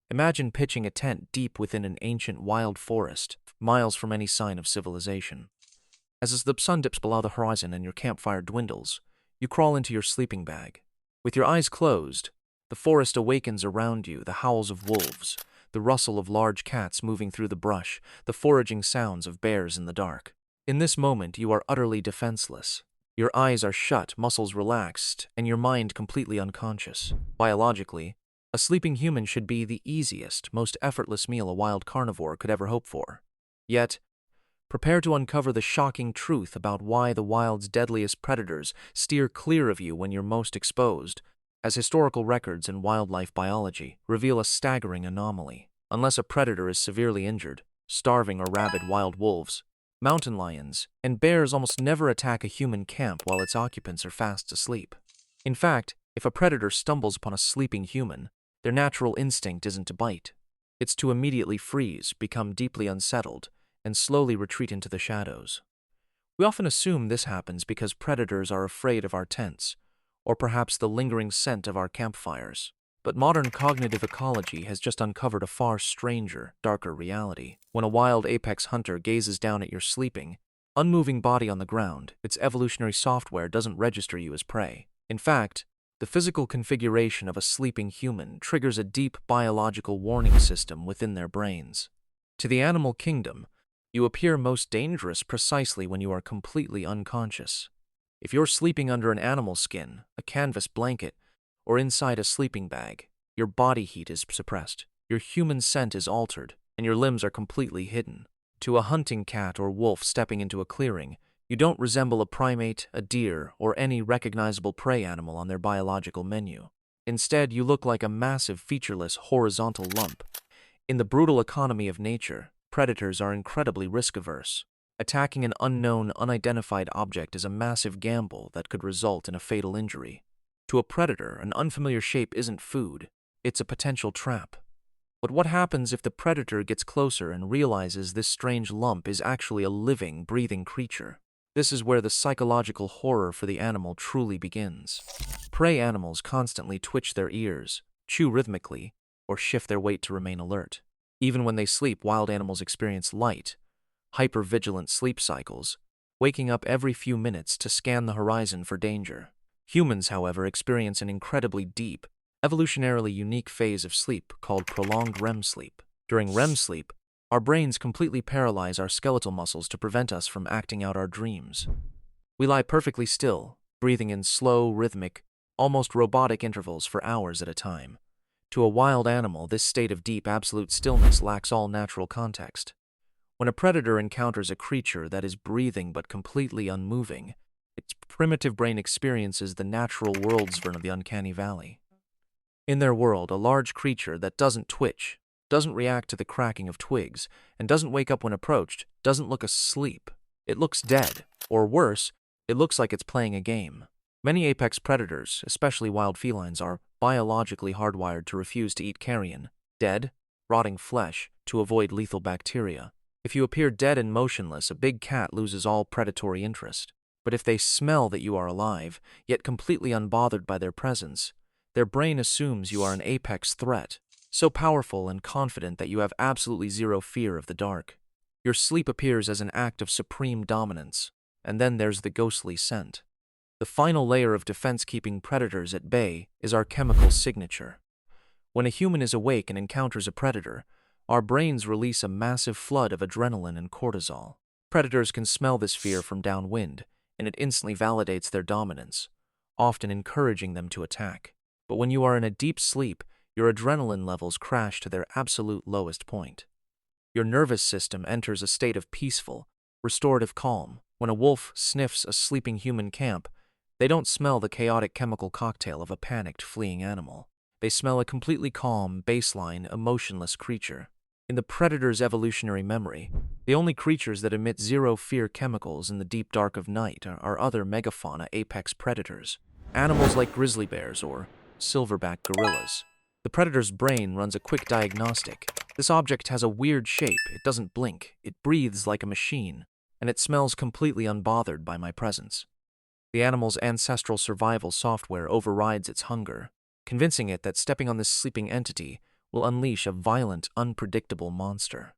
Imagine pitching a tent deep within an ancient wild forest, miles from any sign of civilization. As the sun dips below the horizon and your campfire dwindles, you crawl into your sleeping bag. With your eyes closed, the forest awakens around you, the howls of wolves, the rustle of large cats moving through the brush, the foraging sounds of bears in the dark. In this moment, you are utterly defenseless. Your eyes are shut, muscles relaxed, and your mind completely unconscious. Biologically, a sleeping human should be the easiest, most effortless meal a wild carnivore could ever hope for. Yet, prepare to uncover the shocking truth about why the wild's deadliest predators steer clear of you when you're most exposed, as historical records and wildlife biology reveal a staggering anomaly. Unless a predator is severely injured, starving or rabid wild wolves, mountain lions, and bears almost never attack a human camp while its occupants are fast asleep. In fact, if a predator stumbles upon a sleeping human, their natural instinct isn't to bite. It's to immediately freeze, become deeply unsettled, and slowly retreat into the shadows. We often assume this happens because predators are afraid of our tents, or perhaps the lingering scent of our campfires. But modern cognitive ecology has just uncovered a far stranger, darker reality. When a wild apex hunter gazes down at your sleeping, unmoving body on the ground, its evolutionary software doesn't register you as prey. In fact, the physical configuration of a sleeping human triggers a deep biological warning system within their brains. To the animal kingdom, you appear most dangerous precisely when you are completely unconscious. If you're sleeping under an animal skin, a canvas blanket, or inside a sleeping bag, your body heat is suppressed, your human scent is altered, and your limbs are completely hidden. To a hunting cat or wolf stepping into a clearing, you don't resemble a primate, a deer, or any recognizable prey animal on their biological menu. Instead, you look like a massive, featureless, horizontal lump. In the brutal economy of nature, predators are incredibly risk-averse. Attacking an unknown, unidentified object is a massive gamble that could result in a fatal injury. To a predator, an unfamiliar shape isn't food, it's a potential trap. But what happens if the predator gets closer and realizes this strange lump is actually a living, breathing creature? This is where the psychological horror for the animal truly begins. Prey animals constantly twitch their ears, chew rhythmically, or shift their weight to remain alert. Even when they sleep, wild animals experience light, hyper-vigilant sleep cycles, waking up every few minutes to scan the horizon for danger. Humans, however, experience an incredibly deep, evolutionarily unique phase of sleep called prolonged REM sleep. During REM sleep, our brains completely paralyze our skeletal muscles to prevent us from acting out our dreams. We lie perfectly still, breathing in slow, rhythmic, almost robotic intervals for hours at a time. To a wild animal, this state of deep, absolute stillness lacks all natural context. When a predator encounters a creature that is breathing but completely unmoving, its primitive brain experiences the natural world's version of the uncanny valley. In their world, a large creature that doesn't twitch, doesn't react to the cracking of twigs, and doesn't wake up when approached, doesn't look asleep. It looks dead, or worse, it looks like it's playing a game. Many apex predators, especially wild felines, are biologically hardwired to refuse to eat carrion, dead, rotting flesh, to avoid lethal bacteria. If you appear dead and motionless, a big cat loses all predatory interest. But if they smell that you are alive, yet completely unbothered by their presence, their brain assumes you are an apex threat, so powerful and confident that you have absolutely zero fear of the dark. Your sleep appears as an act of supreme dominance, and then there's the ghostly scent. The final layer of defense keeping predators at bay is our chemical signature. When a human is awake and encounters a predator, our brains release a massive flood of adrenaline and cortisol. Predators can smell this fear from downwind, and it instantly validates their dominance, often encouraging them to attack. But when you are in a deep sleep, your adrenaline levels crash to their absolute lowest point. Your nervous system enters a state of peaceful, restorative calm. When a wolf sniffs a sleeping human camp, they don't smell the chaotic chemical cocktail of a panicked, fleeing animal. They smell a completely calm, baseline, emotionless creature. In the predator's evolutionary memory, the only creatures that emit zero-fear chemicals in the deep dark of night are other megafauna apex predators, animals like grizzly bears or silverback gorillas. The predator's brain runs a quick diagnostic. This object has a weird shape, it doesn't blink, it breathes like a machine, and it smells completely unbothered by my presence. The animal's ancestral survival software overrides its hunger, convincing it that stepping on this sleeping entity will unleash a violent, unpredictable monster.